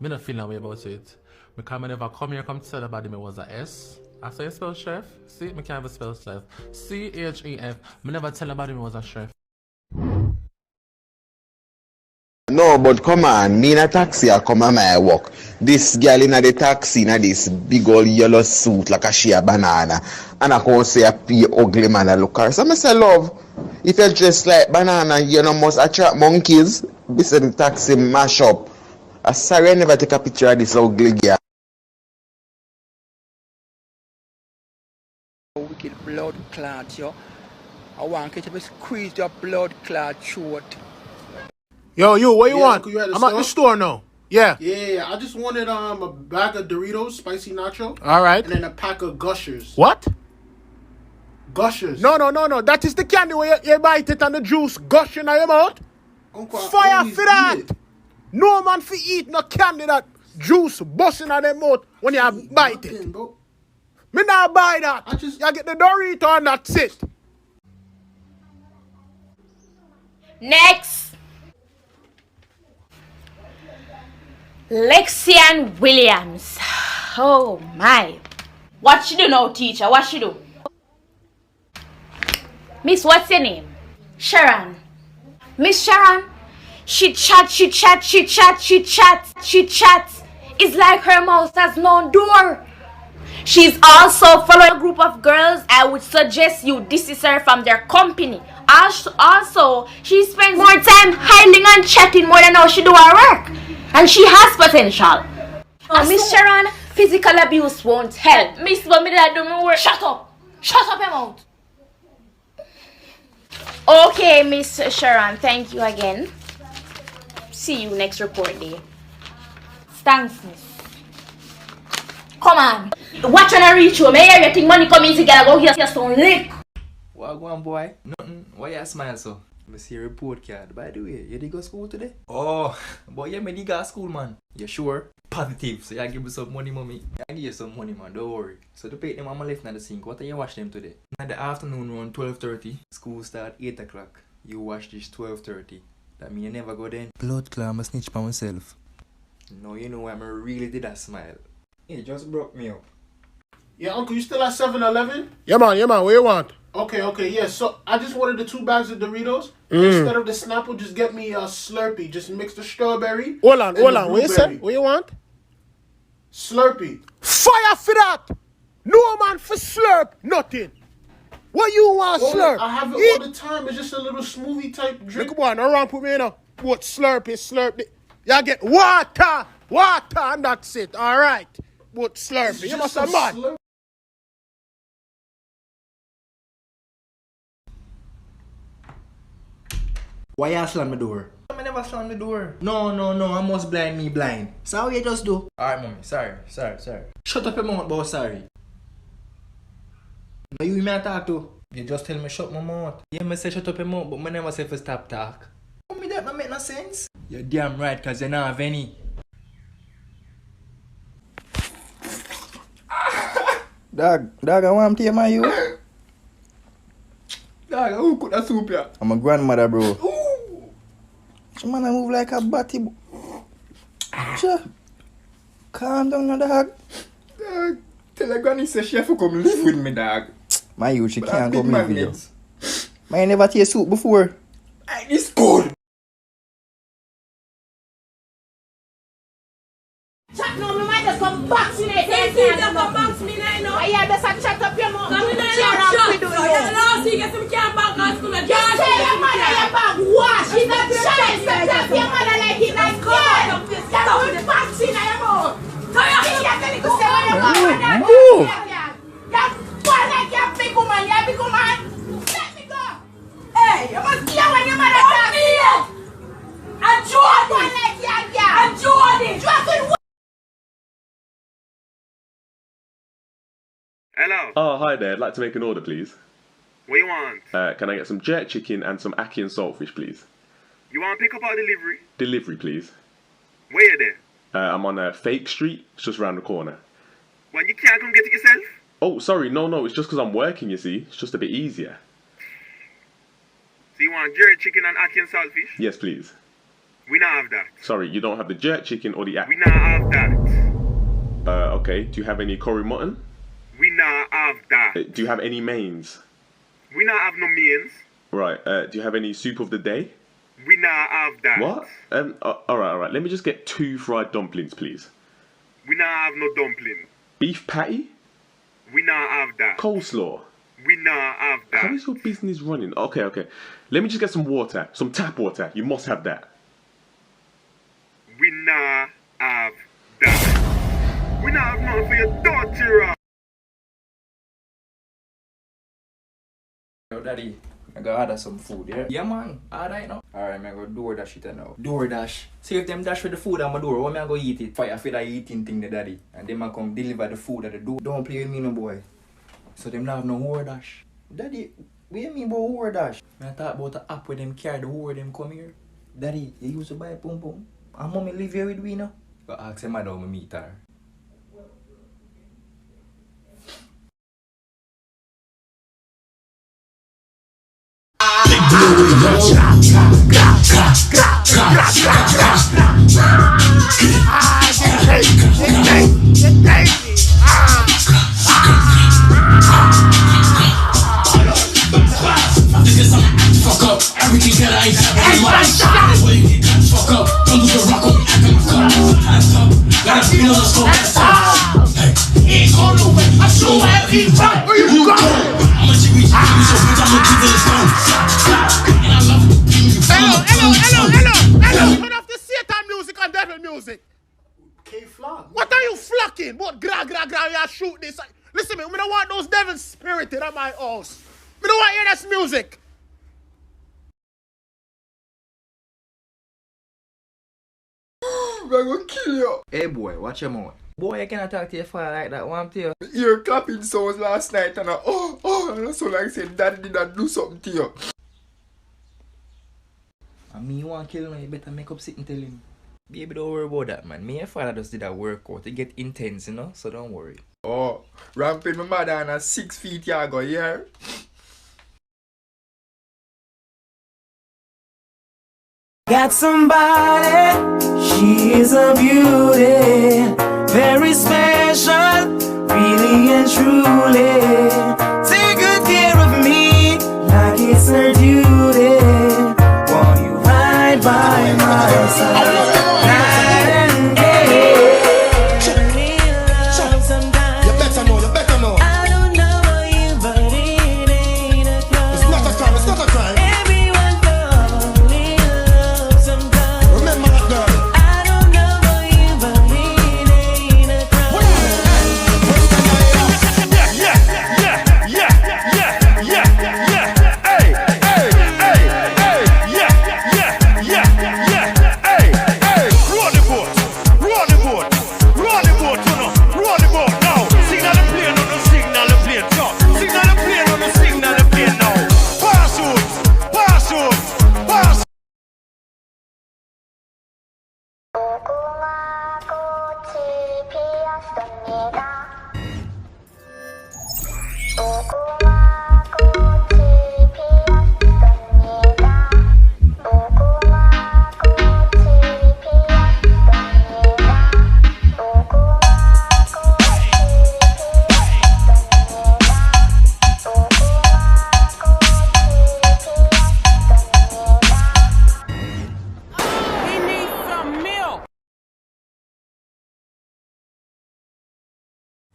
Me not feel no way about it. Because I never come here come tell everybody me was a S. I say you spell chef. See, me can't even spell chef. C-H-E-F. Me never tell nobody me was a chef. No, but come on, me in a taxi I come on my work. This girl in the taxi in this big old yellow suit like a she a banana. And I come say a pee ugly man I look her. So I say, love, if you dress like banana, you know must attract monkeys. This is the taxi mash up. I sorry I never take a picture of this ugly girl. Wicked blood clot, yo. I want you to squeeze your blood clot throat. Yo, you, what you want? You at the I'm store? at the store now. Yeah. Yeah, I just wanted a bag of Doritos, spicy nacho. All right. And then a pack of Gushers. What? Gushers. No. That is the candy where you bite it and the juice gushing out your mouth. Uncle, I Fire always for that. eat it. No man for eat no candy that juice busting out their mouth when you bite it. Bro. Me not buy that. I just- You get the Dorito and that's it. Next. Lexian Williams. Oh my. What she do now, teacher? What she do? Miss, what's your name? Sharon. Miss Sharon. She chat. It's like her mouth has no door. She's also following a group of girls. I would suggest you dismiss her from their company. Also, she spends more time hiding and chatting more than how she do her work. And she has potential. Miss Sharon, physical abuse won't help. Miss, what me that do my work? Shut up your mouth. Okay, Miss Sharon, thank you again. See you next report day. Thanks, Miss. Come on. Watch when I reach home. Hey, you think money coming together? Go get your stone lick. What go on, boy? Nothing. Why you smile so? I see a report card. By the way, you did go school today? Oh, boy, you made go school, man. You sure? Positive. So you give me some money, mommy. I give you some money, man. Don't worry. So to pay them, I'm left in the sink. What are you watch them today? In the afternoon around 12:30. School start 8 o'clock. You watch this 12:30. That mean you never go then. Blood clam, I snitch by myself. No, you know why I really did that smile. It just broke me up. Yeah, Uncle, you still at 7-Eleven? Yeah, man. What you want? Okay, yeah. So I just wanted the 2 bags of Doritos. Instead of the Snapple, just get me a Slurpee. Just mix the strawberry. Hold on. the What you say? blueberry. What you want? Slurpee. Fire for that. No man for slurp. Nothing. What you want, Well, slurp? I have it all the time. It's just a little smoothie type drink. Look on, around put me in a what slurp is slurp. You get water, and that's it. All right. What slurp? It's You just must a have mad. Slurpee. Why you slam the door? I never slam the door. No, I must blind me blind. So how you just do? Alright, mommy, sorry. Shut up your mouth, boss, sorry. No, you me I talk to. You just tell me shut my mouth. Yeah, me say shut up your mouth, but me never say for stop talk. Mommy, that don't make no sense. You're damn right, cause you don't have any. Dog, I want to my you. Dog, who cook that soup here? I'm a grandmother, bro. Ooh. So man, I move like a batty. Sure. Calm down, no, dog. Dog, tell a granny say she have to come live with me, dog. My you, she But can't big come live with you. magnets. Man, never taste soup before. Hey, this good. Chat no, me might just come vaccinate. Just come vaccinate, no. Yeah, just chat up your mouth. Come in there, shut. You get some can't back at school. Just tell your mother your back wash. She's a child. Stop your mother like it like God. Just put vaccine in your mouth. So you can't tell it to say when your mother. Just fall like you're a big woman. You're a big woman. Let me go. Hey, you must hear when your mother talks to you. And Jordan. Fall like you're a girl. And Jordan. Jordan. Hello. Oh, hi there. I'd like to make an order, please. What you want? Can I get some jerk chicken and some ackee and saltfish, please? You want pick up or delivery? Delivery, please. Where you there? I'm on Fake Street. It's just round the corner. Well, you can't come get it yourself? Oh, sorry. No. It's just because I'm working, you see. It's just a bit easier. So you want jerk chicken and ackee and saltfish? Yes, please. We not have that. Sorry, you don't have the jerk chicken or the app? We not have that. Okay. Do you have any curry mutton? We not have that. Do you have any mains? We not have no means. Right. Do you have any soup of the day? We not have that. What? All right. Let me just get 2 fried dumplings, please. We not have no dumpling. Beef patty? We not have that. Coleslaw? We not have that. How is your business running? Okay. Let me just get some water, some tap water. You must have that. We not have that. We not have nothing for your daughter. Yo, daddy, I gotta order some food, yeah? Yeah, man. Alright now. Alright, I'm gonna DoorDash it now. DoorDash. See if them dash with the food at my door, what am I gonna eat it? Fire feel like eating thing, the daddy. And them I come deliver the food at the door. Don't play with me, no boy. So them not have no DoorDash. Daddy, what you mean about DoorDash? I thought about the app where them carry the whore them come here. Daddy, you used to buy boom boom. And mommy live here with me now. But ask him how me meet her. Fuck up everything that I have. Fuck up, don't do the rock up. Hands up, gotta be on the scope. Hey, ain't going nowhere. I'm sure every fight. Where you go? I'm a Jimmy, so bitch, I'm a kid in the stone. And I love you. Hello. Turn off the Satan music and devil music. K-Flag. What are you flocking? What gra, you shoot this? Listen, me don't want those devils spirited at my house. Me don't want to hear this music. I'm gonna kill you. Hey boy, watch your mouth. Boy, I cannot talk to your father like that, one to you. Your clapping sounds last night and and I so like said daddy did not do something to you. And me you want to kill me, you better make up sit and tell him. Baby, don't worry about that, man. Me and your father just did a workout. It get intense, you know, so don't worry. Oh, ramping my mother on a 6 feet yago, yeah? Got somebody, she is a beauty, very special, really and truly. Take good care of me, like it's her duty. Want you right by my side, night and day. You better know. I don't know about you, but it ain't a crime. It's not a crime. Everyone fall in love sometimes. Remember that girl. I don't know about you, but it ain't a crime.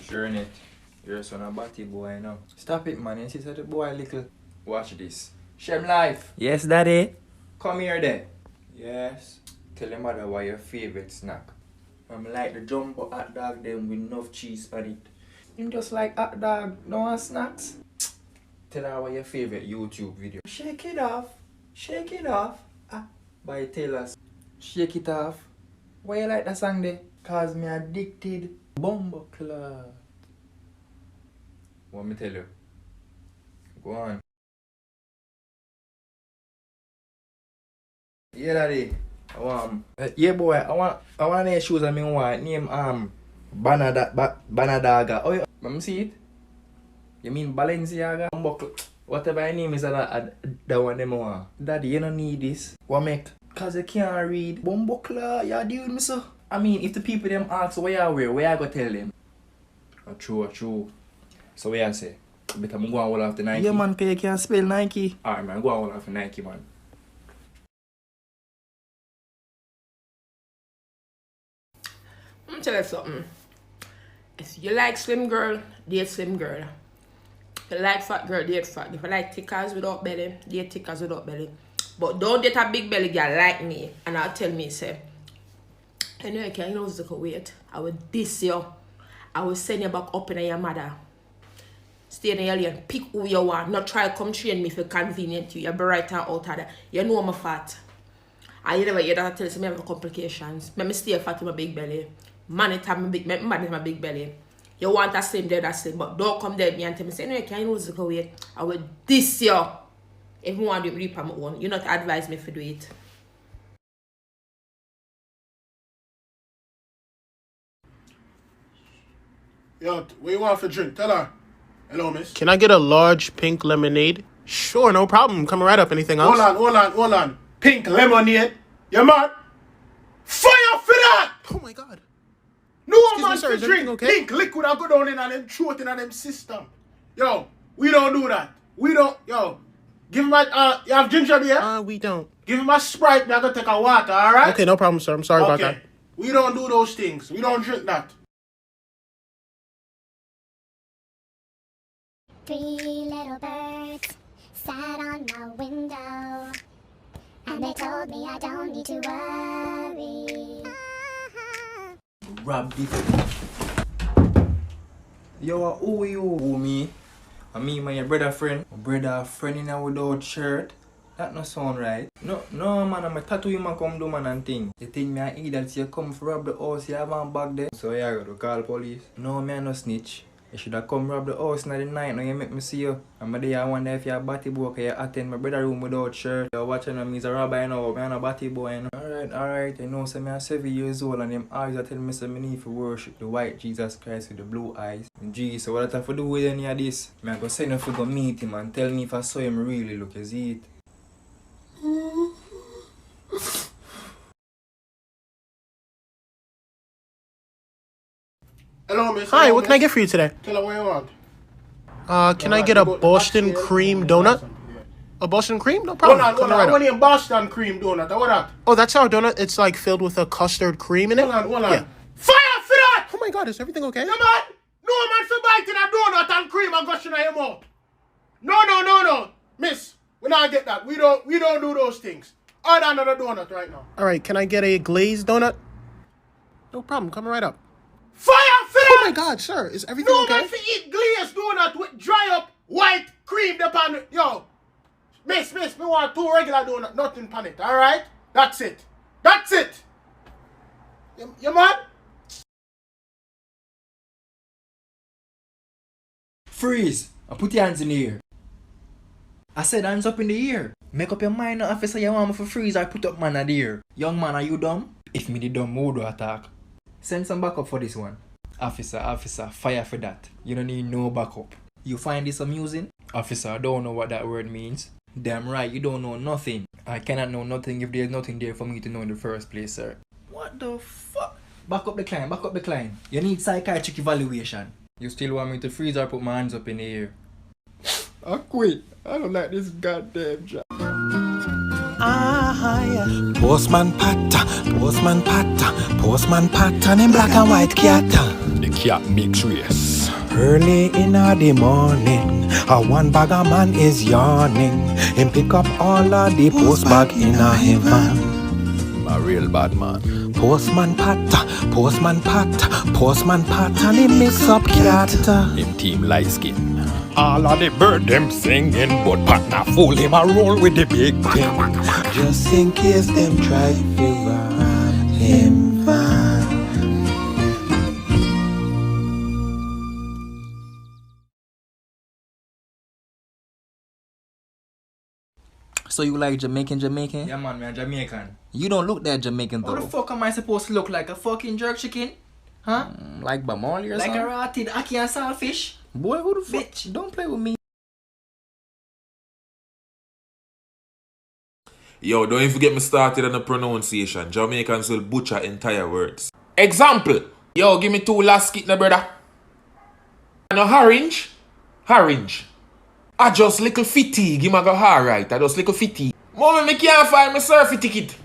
Sure in it. You're son of a batty boy now. Stop it, man. You see the boy little. Watch this. Shem life. Yes, daddy. Come here then. Yes. Tell your mother what your favorite snack. I'm like the jumbo hot dog them with enough cheese on it. You just like hot dog, no one snacks. Tell her what your favorite YouTube video. Shake it off. Shake it off. By Taylor's. Shake it off. Why you like that song there? Cause me addicted. Bombo club. What me tell you? Go on. Yeah, daddy. Yeah, boy. I want the shoes I want. Name Banadaga. Oh, let me see it. You mean Balenciaga? Whatever your name is, that one them want. Daddy, you don't need this. What make? Cause you can't read. Bumbuckler, you deal with me, sir. I mean, if the people them ask where you wear, where I go tell them? True. So what you say? Better go and hold off the Nike. Yeah, man, cause you can't spell Nike. Alright, man, go and hold off the Nike, man. Let me tell you something. If you like slim girl, date slim girl. If you like fat girl, date fat. If you like thickers without belly, date thickers without belly. But don't date a big belly girl like me. And I'll tell me, say, anyway, can you know what's the wait? I will diss you. I will send you back up in your mother. Stay in your lane, pick who you want. Not try to come train me if it's convenient to you. You'll be right out of that. You know I'm fat. And you never hear that I tell you I have complications. Let me stay fat with my big belly. Manage my big belly. You want that same day, that same. But don't come there me and tell me, say, no, can you lose the weight? I will diss you. If you want to do it on my own, you not advise me to do it. Yo, what you want for drink? Tell her. Hello, miss. Can I get a large pink lemonade? Sure, no problem. Coming right up. Anything else? Hold on. Pink lemonade? You man? Fire for that! Oh my god. No man for drink. Okay? Pink liquid I go down in and them throw it in and them system. Yo, we don't do that. Yo. Give him my, you have ginger beer? We don't. Give him my Sprite, I gotta take a water, alright? Okay, no problem, sir. I'm sorry about that. We don't do those things. We don't drink that. Three little birds sat on my window, and they told me I don't need to worry. Rob Yo, who you? Who me? I mean my brother friend. My brother friend in a without shirt. That no sound right. No man, I'm a tattoo you man come do man and thing. You think me I eat that you come for rob the house, you have one back there. So yeah, I got to call police. No, me I no snitch. You should have come rob the house in the night, now you make me see you. And there I wonder if you're a batty boy, because you attend my brother room without shirt. You're watching me, he's a rabbi now, I'm a batty boy. You know? Alright, you know, so I'm 7 years old and them eyes are telling me so I need to worship the white Jesus Christ with the blue eyes. And geez, so what I have to do with any of this? I'm going to send him to go meet him and tell me if I saw him really look, you see it? Hello, miss. Hi, what can I get for you today? Tell her what you want. Can I get a Boston cream donut? A Boston cream? No problem. Hold on. I want a Boston cream donut. What that? Oh, that's our donut. It's like filled with a custard cream in it? Hold on. Yeah. Fire for that! Oh my god, is everything okay? Yeah, man. No man for biting a donut and cream and gushing in your mouth. No. Miss, we not get that. We don't do those things. Order another donut right now. Alright, can I get a glazed donut? No problem, coming right up. Fire for that! Oh my god, sir, is everything okay? No man for eat glazed donut with dry up white cream upon it. Yo, miss, me want 2 regular donut, nothing pan it, alright? That's it. You mad? Freeze! I put your hands in the air. I said hands up in the air. Make up your mind now, officer, you want me for freeze or put up man at the air. Young man, are you dumb? If me the dumb, who do attack? Send some backup for this one. Officer, fire for that. You don't need no backup. You find this amusing? Officer, I don't know what that word means. Damn right, you don't know nothing. I cannot know nothing if there's nothing there for me to know in the first place, sir. What the fuck? Back up the client. You need psychiatric evaluation. You still want me to freeze or put my hands up in the air? I quit. I don't like this goddamn job. Postman pattern in black and white cat. The cat makes race. Early in the morning, one bag of man is yawning. Him pick up all of the post bag in a heaven. A real bad man. Postman pattern, he mix up cat. Him team light skin. All of the bird them singing, but partner fool him a roll with the big thing. Just in case them try to rob him van. So you like Jamaican? Yeah man, I'm Jamaican. You don't look that Jamaican though. How the fuck am I supposed to look like? A fucking jerk chicken? Huh? Like Bamali or like something? a rotted ackee and saltfish? Boy, who the fuck? Bitch. Don't play with me. Yo, don't even get me started on the pronunciation. Jamaicans will butcher entire words. Example. Yo, give me 2 last kit, brother. No orange. Orange. I just little fitty. Give me go alright. I just little fitty. Mommy, me can't find my surfy ticket.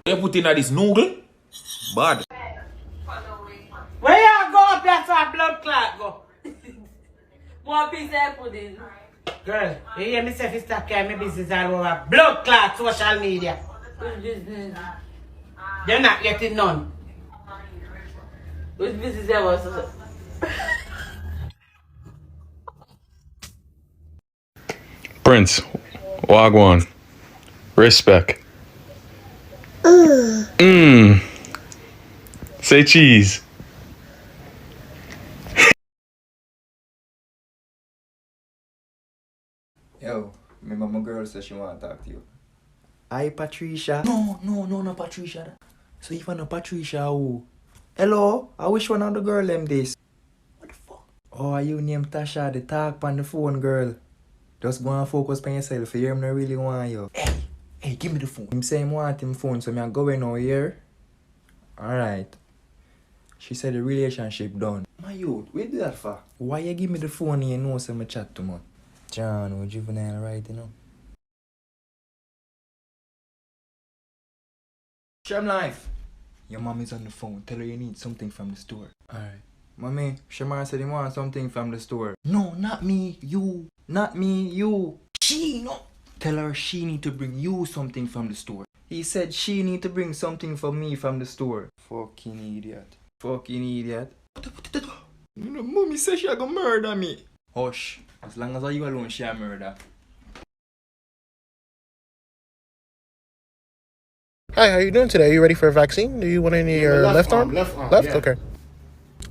You put in this noodle? Bad. Where you go up there for blood clot go? More piece of pudding. Girl, you hear me say if you stop carrying my business all over blood clot social media. Which business? You're not getting none. Which business there was? Prince, Wagwan, respect. Say cheese. Yo, remember my girl said she want to talk to you. Hi, Patricia. No, Patricia. So if I know Patricia, who? Hello, I wish one of the girl them this. What the fuck? Oh, you named Tasha, the talk on the phone, girl. Just go and focus on yourself. You hear me, I really want you. Hey, give me the phone. Him say him want him phone, so me I go in over here. Alright. She said the relationship done. My youth, where do that for? Why you give me the phone and you know say me chat too much? John, we're juvenile right, you know. Shem Life. Your mom is on the phone. Tell her you need something from the store. Alright. Mommy, Shamar said he wants something from the store. No, not me, you. Not me, you. She, no. Tell her she need to bring you something from the store. He said she need to bring something for me from the store. Fucking idiot. Fucking idiot. Mommy said she gonna murder me. Hush. As long as you alone, she a murder. Hi, how you doing today? Are you ready for a vaccine? Do you want any of your left arm? Left arm, Left? yeah. Okay.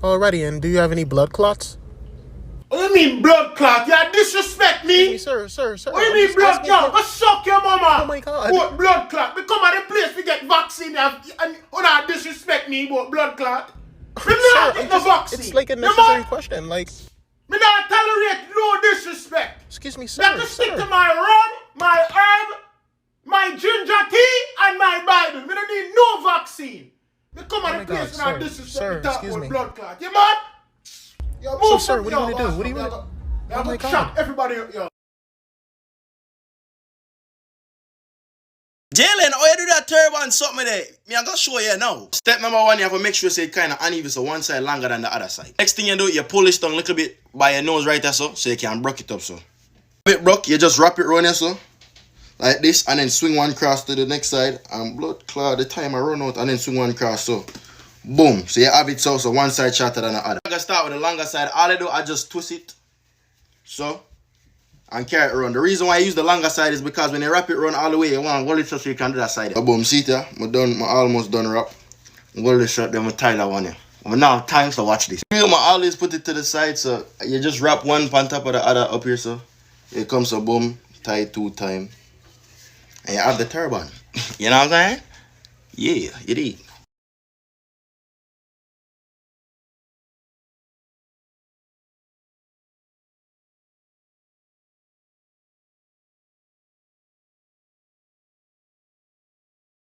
Alrighty, and do you have any blood clots? What do you mean blood clot? You disrespect me? Sir. What do you mean blood clot? Go suck your mama. Oh my God. What blood clot? We come at the place to get vaccine and not disrespect me about blood clot. Me not get the vaccine. It's like a necessary question. Like, me not tolerate no disrespect. excuse me, sir. I have to stick to my rum, my herb, my ginger tea, and my Bible. Me don't need no vaccine. Me come at the place and disrespect me talk about blood clot. You mad? Yo, So, move sir, from what do you your want to do? ass What do you from want your- Oh my I'm God. shot everybody. Yo. Jalen, how you do that turban something there? Me I'm gonna show you now. Step number 1, you have to make sure it's kind of uneven, so one side longer than the other side. Next thing you do, you pull this down a little bit by your nose right there, so you can broke it up, so. Bit broke, you just wrap it around here, so. Like this, and then swing one cross to the next side, and blood clot the time I run out, and then swing one cross, so. Boom. So you have it so one side shorter than the other. I'm gonna start with the longer side. All I do, I just twist it, so. And carry it around. The reason why I use the longer side is because when you wrap it around all the way, you want to hold it so you can do that side. Boom, see it, I'm almost done wrap. Hold this shot, then I tie that one here. But now, time to watch this. I always put it to the side, so you just wrap one on top of the other up here, so. It comes, so boom, tie it 2 times. And you have the turban. You know what I'm saying? Yeah, you did.